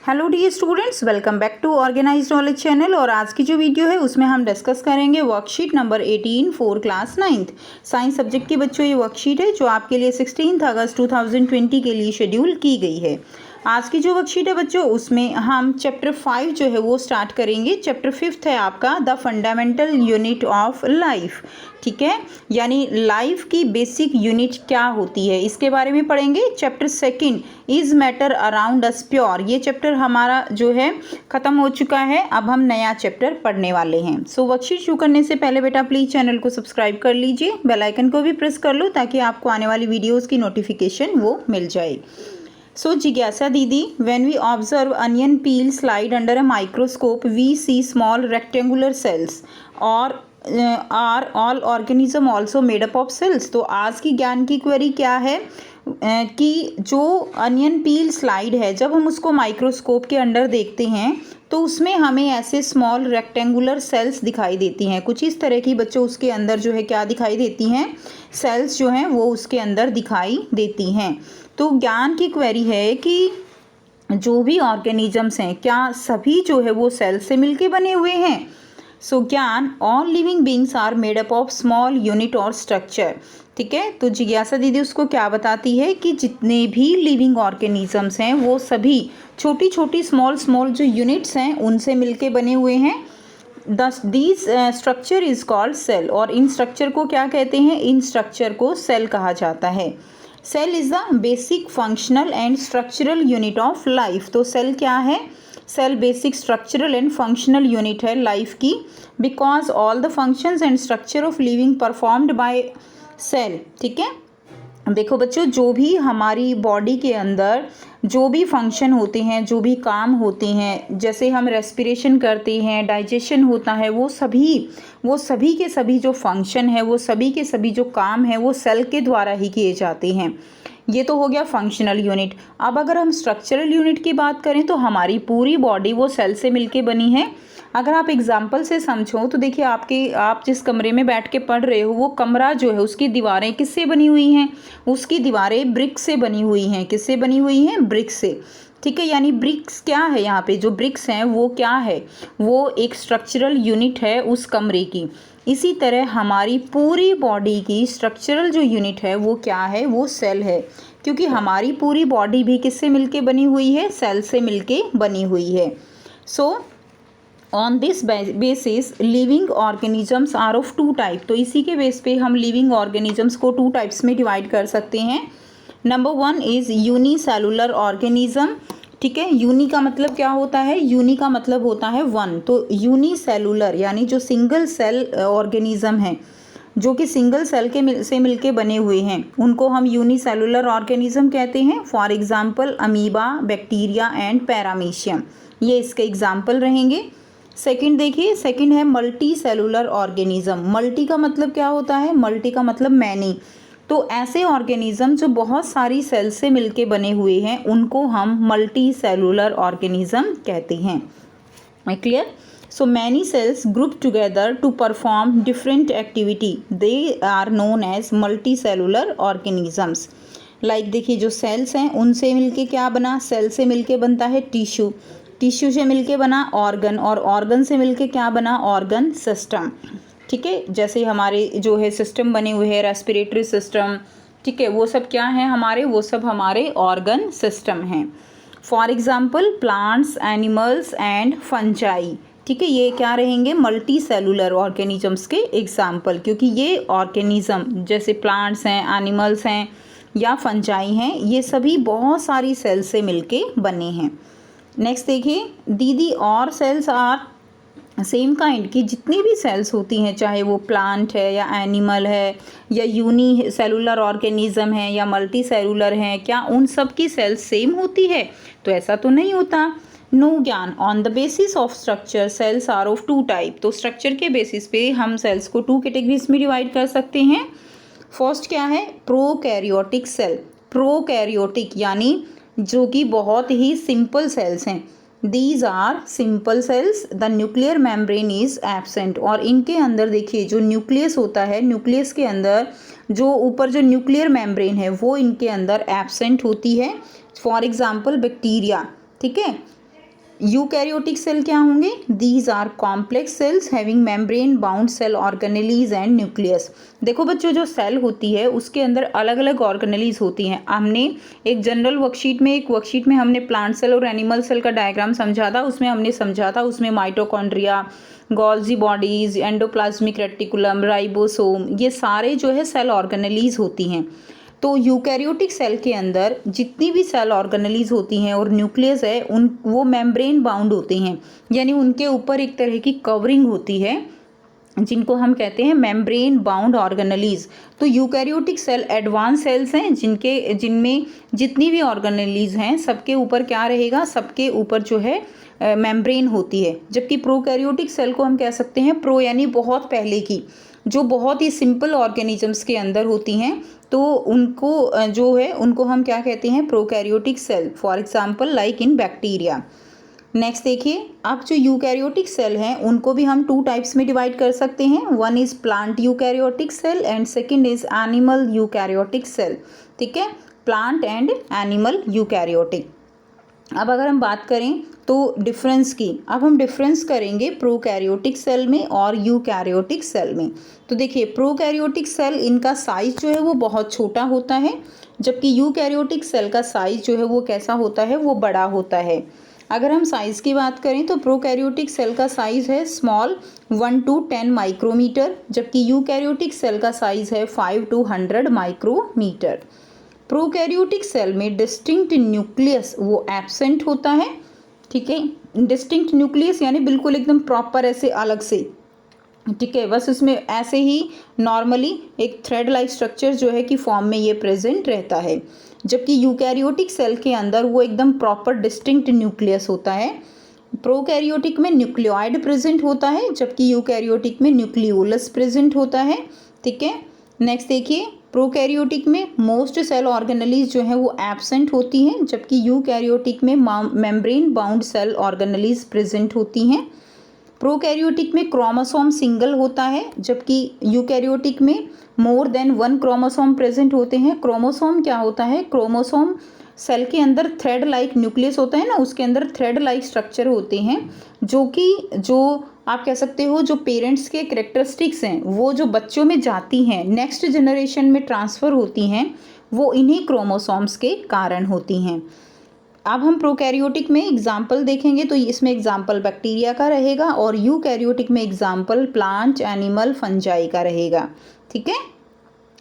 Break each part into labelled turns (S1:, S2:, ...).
S1: Hello dear students, welcome back to organised knowledge channel. और आज की जो वीडियो है उसमें हम डिस्कस करेंगे worksheet number 18 for class 9th science subject की बच्चों। ये वर्कशीट है जो आपके लिए 16 अगस्त 2020 के लिए शेड्यूल की गई है। आज की जो वर्कशीट है बच्चों उसमें हम चैप्टर 5 जो है वो स्टार्ट करेंगे। चैप्टर 5 है आपका the fundamental unit of life. ठीक है, यानी लाइफ की बेसिक यूनिट क्या होती है इसके बारे में पढ़ेंगे। Chapter 2 is matter around us pure. ये चैप्टर हमारा जो है ख़त्म हो चुका है, अब हम नया चैप्टर पढ़ने वाले हैं। सो वर्कशीट शुरू करने से पहले बेटा प्लीज़ चैनल को सब्सक्राइब कर लीजिए, बेल आइकन को भी प्रेस कर लो ताकि आपको आने वाली वीडियोज़ की नोटिफिकेशन वो मिल जाए। So जिज्ञासा दीदी, when we observe onion peel slide under a microscope, we see small rectangular cells or are all organism also made up of cells। तो आज की ज्ञान की क्वेरी क्या है कि जो अनियन पील स्लाइड है जब हम उसको माइक्रोस्कोप के अंडर देखते हैं तो उसमें हमें ऐसे स्मॉल रेक्टेंगुलर सेल्स दिखाई देती हैं। कुछ इस तरह की बच्चों उसके अंदर जो है क्या दिखाई देती हैं, सेल्स जो हैं वो उसके अंदर दिखाई देती हैं। तो ज्ञान की क्वेरी है कि जो भी ऑर्गेनिजम्स हैं क्या सभी जो है वो सेल से मिलके बने हुए हैं। सो ज्ञान, all living beings are made up of small unit और स्ट्रक्चर। ठीक है, तो जिज्ञासा दीदी उसको क्या बताती है कि जितने भी लिविंग ऑर्गेनिजम्स हैं वो सभी छोटी छोटी स्मॉल जो यूनिट्स हैं उनसे मिलके बने हुए हैं। These structure is called cell. और इन स्ट्रक्चर को क्या कहते हैं, इन स्ट्रक्चर को सेल कहा जाता है। Cell is the basic functional and structural unit of life. तो सेल क्या है, cell basic structural and functional unit है लाइफ की, because all the functions and structure of living performed by cell. ठीक है, देखो बच्चों, जो भी हमारी बॉडी के अंदर जो भी फंक्शन होते हैं, जो भी काम होते हैं, जैसे हम रेस्पिरेशन करते हैं, डाइजेशन होता है, वो सभी के सभी जो फंक्शन है, वो सभी के सभी जो काम है वो सेल के द्वारा ही किए जाते हैं। ये तो हो गया फंक्शनल यूनिट। अब अगर हम स्ट्रक्चरल यूनिट की बात करें तो हमारी पूरी बॉडी वो सेल से मिलके बनी है। अगर आप एग्जाम्पल से समझो तो देखिए, आप जिस कमरे में बैठ के पढ़ रहे हो वो कमरा जो है उसकी दीवारें किससे बनी हुई हैं, उसकी दीवारें ब्रिक से बनी हुई हैं। किससे बनी हुई हैं, ब्रिक से। ठीक है, यानी ब्रिक्स क्या है, यहाँ पे जो ब्रिक्स हैं वो क्या है, वो एक स्ट्रक्चरल यूनिट है उस कमरे की। इसी तरह हमारी पूरी बॉडी की स्ट्रक्चरल जो यूनिट है वो क्या है, वो सेल है, क्योंकि हमारी पूरी बॉडी भी किससे मिलके बनी हुई है, सेल से मिलके बनी हुई है। So on this basis living organisms are of two type. तो इसी के बेस पे हम लिविंग ऑर्गेनिजम्स को टू टाइप्स में डिवाइड कर सकते हैं। Number 1 is unicellular organism. ठीक है, यूनी का मतलब क्या होता है, यूनी का मतलब होता है 1। तो यूनिसेलुलर यानी जो सिंगल सेल ऑर्गेनिज्म है, जो कि सिंगल सेल से मिलके बने हुए हैं, उनको हम यूनिसेलुलर ऑर्गेनिज्म कहते हैं। For example amoeba, bacteria and paramecium, ये इसके एग्जांपल रहेंगे। सेकंड देखिए, सेकंड है मल्टी सेलुलर ऑर्गेनिज्म। मल्टी का मतलब क्या होता है, मल्टी का मतलब मैनी। तो ऐसे ऑर्गेनिज्म जो बहुत सारी सेल से मिलके बने हुए हैं उनको हम मल्टी सेलुलर ऑर्गेनिज्म कहते हैं। Clear? So many cells group together to perform different activity, they are known as multicellular organisms. Like देखिए, जो सेल्स हैं उनसे मिलके क्या बना, सेल से मिलके बनता है टिश्यू, टिश्यू से मिलके बना ऑर्गन, और ऑर्गन से मिलके क्या बना, ऑर्गन सिस्टम। ठीक है, जैसे हमारे जो है सिस्टम बने हुए हैं, रेस्पिरेटरी सिस्टम, ठीक है, वो सब क्या हैं हमारे, वो सब हमारे ऑर्गन सिस्टम हैं। For example plants, animals and fungi. ठीक है, ये क्या रहेंगे, मल्टी सेलुलर ऑर्गेनिजम्स के एग्जाम्पल, क्योंकि ये ऑर्गेनिज्म जैसे प्लांट्स हैं, एनिमल्स हैं या फंजाई हैं, ये सभी बहुत सारी सेल से मिलके बने हैं। नेक्स्ट देखिए दीदी, और सेल्स आर सेम काइंड की जितनी भी सेल्स होती हैं, चाहे वो प्लांट है या एनिमल है या यूनी सेलुलर ऑर्गेनिज्म है या मल्टी सेलुलर हैं, क्या उन सब की सेल्स सेम होती है, तो ऐसा तो नहीं होता। नो ज्ञान, on the basis of structure cells are of two type. तो स्ट्रक्चर के बेसिस पे हम सेल्स को टू कैटेगरीज में डिवाइड कर सकते हैं। फर्स्ट क्या है, प्रोकैरियोटिक सेल। प्रोकैरियोटिक यानी जो कि बहुत ही सिंपल सेल्स हैं। These are simple cells, the nuclear membrane is absent. और इनके अंदर देखिए जो न्यूक्लियस होता है, न्यूक्लियस के अंदर जो ऊपर जो न्यूक्लियर मेम्ब्रेन है वो इनके अंदर एब्सेंट होती है। For example bacteria. ठीक है, यूकैरियोटिक सेल क्या होंगे? These are complex cells having membrane bound cell organelles and nucleus. देखो बच्चों, जो सेल होती है उसके अंदर अलग अलग ऑर्गेनेलीज होती हैं। हमने एक जनरल वर्कशीट में हमने प्लांट सेल और एनिमल सेल का डायग्राम समझा था। उसमें mitochondria, Golgi bodies, endoplasmic reticulum, ribosome, ये सारे जो है सेल ऑर्गेनेलीज होती हैं। तो यूकैरियोटिक सेल के अंदर जितनी भी सेल ऑर्गेनेलीज होती हैं और न्यूक्लियस है वो मेम्ब्रेन बाउंड होते हैं, यानी उनके ऊपर एक तरह की कवरिंग होती है जिनको हम कहते हैं मेम्ब्रेन बाउंड ऑर्गेनेलीज। तो यूकैरियोटिक सेल एडवांस सेल्स हैं जिनमें जितनी भी ऑर्गेनेलीज हैं सबके ऊपर क्या रहेगा? सबके ऊपर जो है मेम्ब्रेन होती है। जबकि प्रोकैरियोटिक सेल को हम कह सकते हैं प्रो यानी बहुत पहले की, जो बहुत ही सिंपल ऑर्गेनिजम्स के अंदर होती हैं, तो उनको हम क्या कहते हैं? Prokaryotic cell. For example like in bacteria. Next देखिए, अब जो यूकैरियोटिक सेल हैं उनको भी हम 2 टाइप्स में डिवाइड कर सकते हैं। One is plant eukaryotic cell and second is animal eukaryotic cell. ठीक है, प्लांट एंड एनिमल यूकैरियोटिक। अब अगर हम बात करें तो डिफरेंस की, अब हम डिफरेंस करेंगे प्रोकैरियोटिक सेल में और यूकैरियोटिक सेल में। तो देखिए, प्रोकैरियोटिक सेल इनका साइज जो है वो बहुत छोटा होता है, जबकि यूकैरियोटिक सेल का साइज जो है वो कैसा होता है? वो बड़ा होता है। अगर हम साइज़ की बात करें तो प्रोकैरियोटिक सेल का साइज़ है स्मॉल 1 to 10 माइक्रोमीटर, जबकि यूकैरियोटिक सेल का साइज़ है 5 to 100 माइक्रोमीटर। प्रोकैरियोटिक सेल में डिस्टिंक्ट न्यूक्लियस वो एब्सेंट होता है। ठीक है, डिस्टिंक्ट न्यूक्लियस यानी बिल्कुल एकदम प्रॉपर ऐसे अलग से, ठीक है, बस इसमें ऐसे ही नॉर्मली एक थ्रेड लाइक स्ट्रक्चर जो है कि फॉर्म में ये प्रेजेंट रहता है। जबकि यूकैरियोटिक सेल के अंदर वो एकदम प्रॉपर डिस्टिंक्ट न्यूक्लियस होता है। प्रोकैरियोटिक में न्यूक्लियोइड प्रेजेंट होता है, जबकि यूकैरियोटिक में न्यूक्लियोलस प्रेजेंट होता है। ठीक है, नेक्स्ट देखिए, प्रोकैरियोटिक में मोस्ट सेल ऑर्गेनेलीज जो है वो एब्सेंट होती हैं, जबकि यूकैरियोटिक में membrane bound cell organelles present होती हैं। प्रोकैरियोटिक में क्रोमोसोम सिंगल होता है, जबकि यूकैरियोटिक में मोर देन 1 क्रोमोसोम प्रेजेंट होते हैं। क्रोमोसोम क्या होता है? क्रोमोसोम सेल के अंदर थ्रेड लाइक न्यूक्लियस होता है ना, उसके अंदर थ्रेड लाइक स्ट्रक्चर होते हैं, जो आप कह सकते हो जो पेरेंट्स के कैरेक्टरिस्टिक्स हैं वो जो बच्चों में जाती हैं, नेक्स्ट जनरेशन में ट्रांसफ़र होती हैं, वो इन्हीं क्रोमोसोम्स के कारण होती हैं। अब हम प्रोकैरियोटिक में एग्जाम्पल देखेंगे तो इसमें एग्जाम्पल बैक्टीरिया का रहेगा और यूकैरियोटिक में एग्जाम्पल प्लांट, एनिमल, फंजाई का रहेगा। ठीक है,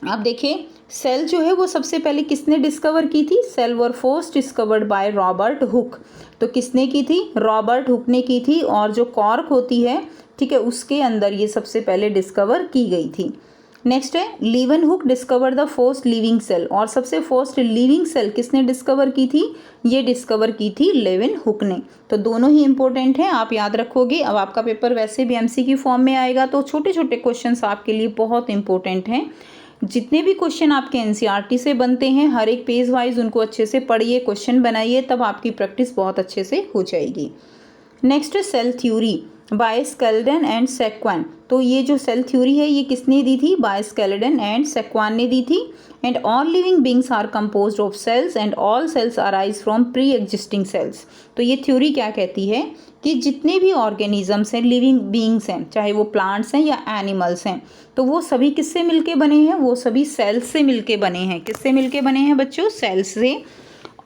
S1: अब देखिए, सेल जो है वो सबसे पहले किसने डिस्कवर की थी? Cell were first discovered by Robert Hooke. तो किसने की थी? रॉबर्ट हुक ने की थी। और जो कॉर्क होती है, ठीक है, उसके अंदर ये सबसे पहले डिस्कवर की गई थी। नेक्स्ट है Leeuwenhoek discover the first living cell. और सबसे फर्स्ट लिविंग सेल किसने डिस्कवर की थी? ये डिस्कवर की थी लीवनहुक ने। तो दोनों ही इंपॉर्टेंट हैं, आप याद रखोगे। अब आपका पेपर वैसे भी एमसीक्यू फॉर्म में आएगा, तो छोटे छोटे क्वेश्चंस आपके लिए बहुत इंपॉर्टेंट हैं। जितने भी क्वेश्चन आपके एनसीईआरटी से बनते हैं, हर एक पेज वाइज उनको अच्छे से पढ़िए, क्वेश्चन बनाइए, तब आपकी प्रैक्टिस बहुत अच्छे से हो जाएगी। Next cell theory by Schleiden and Schwann. तो ये जो सेल थ्योरी है ये किसने दी थी? बाय स्केल्डन एंड सेक्वान ने दी थी। And all living beings are composed of cells and all cells arise from pre existing cells. तो ये थ्योरी क्या कहती है कि जितने भी ऑर्गेनिजम्स हैं, लिविंग बींग्स हैं, चाहे वो प्लांट्स हैं या एनिमल्स हैं, तो वो सभी किससे मिलके बने हैं? वो सभी सेल्स से मिलके बने हैं। किससे मिलके बने हैं बच्चों? सेल्स से।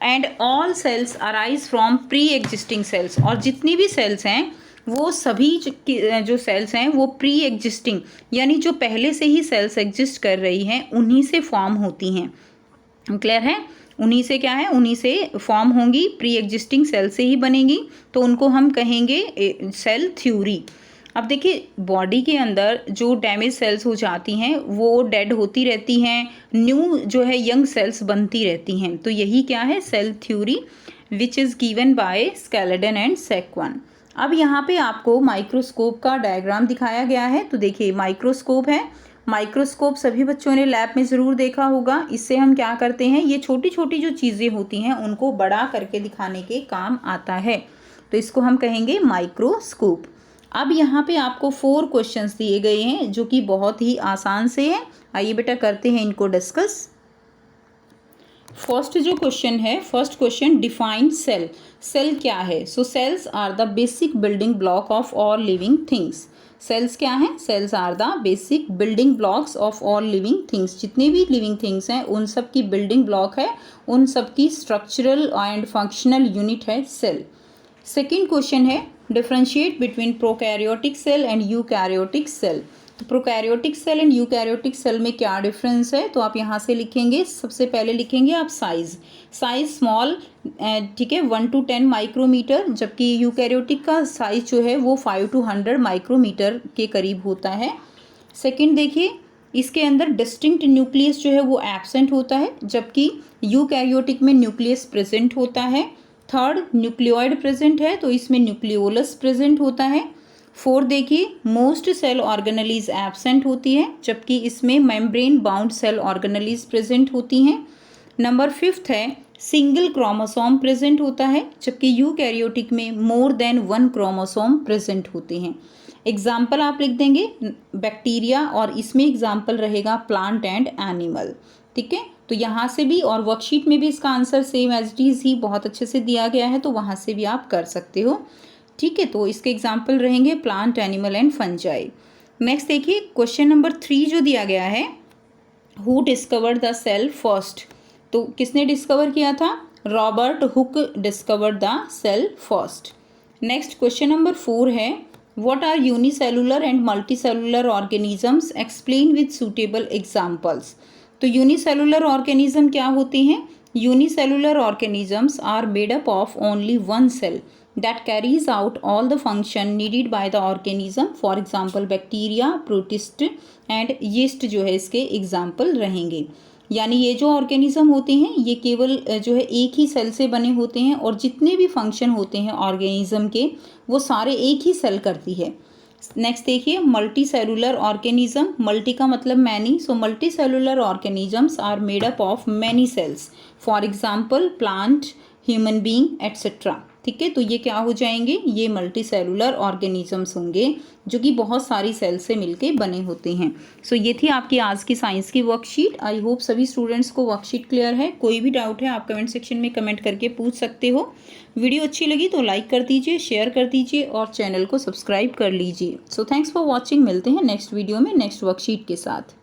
S1: And all cells arise from pre existing cells. और जितनी भी सेल्स हैं वो सभी जो सेल्स हैं वो प्री एग्जिस्टिंग यानी जो पहले से ही सेल्स एग्जिस्ट कर रही हैं उन्हीं से फॉर्म होती हैं। क्लियर है? उन्हीं से क्या है? उन्हीं से फॉर्म होंगी, प्री एग्जिस्टिंग सेल से ही बनेगी, तो उनको हम कहेंगे सेल थ्योरी। अब देखिए, बॉडी के अंदर जो डैमेज सेल्स हो जाती हैं वो डेड होती रहती हैं, न्यू जो है यंग सेल्स बनती रहती हैं। तो यही क्या है? Cell theory which is given by Schleiden and Schwann. अब यहाँ पे आपको माइक्रोस्कोप का डायग्राम दिखाया गया है। तो देखिए, माइक्रोस्कोप है। माइक्रोस्कोप सभी बच्चों ने लैब में ज़रूर देखा होगा। इससे हम क्या करते हैं, ये छोटी छोटी जो चीज़ें होती हैं उनको बड़ा करके दिखाने के काम आता है, तो इसको हम कहेंगे माइक्रोस्कोप। अब यहाँ पे आपको 4 क्वेश्चंस दिए गए हैं जो कि बहुत ही आसान से हैं। आइए बेटा करते हैं इनको डिस्कस। फर्स्ट जो क्वेश्चन है, first question, define cell. Cell क्या है? So cells are the basic building block of all living things. Cells क्या हैं? Cells are the basic building blocks of all living things. जितने भी लिविंग थिंग्स हैं उन सब की बिल्डिंग ब्लॉक है, उन सब की स्ट्रक्चरल एंड फंक्शनल यूनिट है सेल। सेकेंड क्वेश्चन है, differentiate between prokaryotic cell and eukaryotic cell. तो prokaryotic cell and eukaryotic cell में क्या डिफरेंस है? तो आप यहाँ से लिखेंगे, सबसे पहले लिखेंगे आप साइज स्मॉल, ठीक है, 1 to 10 माइक्रोमीटर, जबकि यूकैरियोटिक का साइज जो है वो 5 to 100 माइक्रोमीटर के करीब होता है। सेकेंड देखिए, इसके अंदर डिस्टिंक्ट न्यूक्लियस जो है वो एब्सेंट होता है, जबकि यूकैरियोटिक में न्यूक्लियस प्रेजेंट होता है। थर्ड, न्यूक्लियोइड प्रेजेंट है तो इसमें न्यूक्लियोलस प्रेजेंट होता है। फोर्थ देखिए, मोस्ट सेल ऑर्गेनलीज एब्सेंट होती है, जबकि इसमें membrane bound cell organelles present होती हैं। नंबर फिफ्थ है, सिंगल क्रोमोसोम प्रेजेंट होता है, जबकि यूकैरियोटिक में मोर देन 1 क्रोमोसोम प्रेजेंट होते हैं। एग्जाम्पल आप लिख देंगे बैक्टीरिया, और इसमें एग्जाम्पल रहेगा प्लांट एंड एनिमल। ठीक है, तो यहाँ से भी और वर्कशीट में भी इसका answer same as it is ही बहुत अच्छे से दिया गया है, तो वहाँ से भी आप कर सकते हो। ठीक है, तो इसके एग्जाम्पल रहेंगे plant, animal and fungi. Next देखिए, क्वेश्चन नंबर 3 जो दिया गया है, who discovered the cell first. तो किसने डिस्कवर किया था? Robert Hooke discovered the cell first. Next question number 4 है, what are unicellular and multicellular organisms, explain with suitable examples. तो यूनिसेलुलर ऑर्गेनिज्म क्या होते हैं? Unicellular organisms are made up of only one cell that carries out all the function needed by the organism, for example bacteria, protist and yeast जो है इसके example रहेंगे। यानी ये जो ऑर्गेनिज्म होते हैं ये केवल जो है एक ही सेल से बने होते हैं, और जितने भी फंक्शन होते हैं ऑर्गेनिज्म के वो सारे एक ही सेल करती है। नेक्स्ट देखिए, मल्टी सेलुलर ऑर्गेनिज्म। मल्टी का मतलब many, so multicellular organisms are made up of many cells, for example plant, human being etcetera. ठीक है, तो ये क्या हो जाएंगे? ये मल्टी सेलुलर ऑर्गेनिजम्स होंगे जो कि बहुत सारी सेल से मिलके बने होते हैं। सो ये थी आपकी आज की साइंस की वर्कशीट। आई होप सभी स्टूडेंट्स को वर्कशीट क्लियर है। कोई भी डाउट है आप कमेंट सेक्शन में कमेंट करके पूछ सकते हो। वीडियो अच्छी लगी तो लाइक कर दीजिए, शेयर कर दीजिए और चैनल को सब्सक्राइब कर लीजिए। So thanks for watching. मिलते हैं नेक्स्ट वीडियो में नेक्स्ट वर्कशीट के साथ।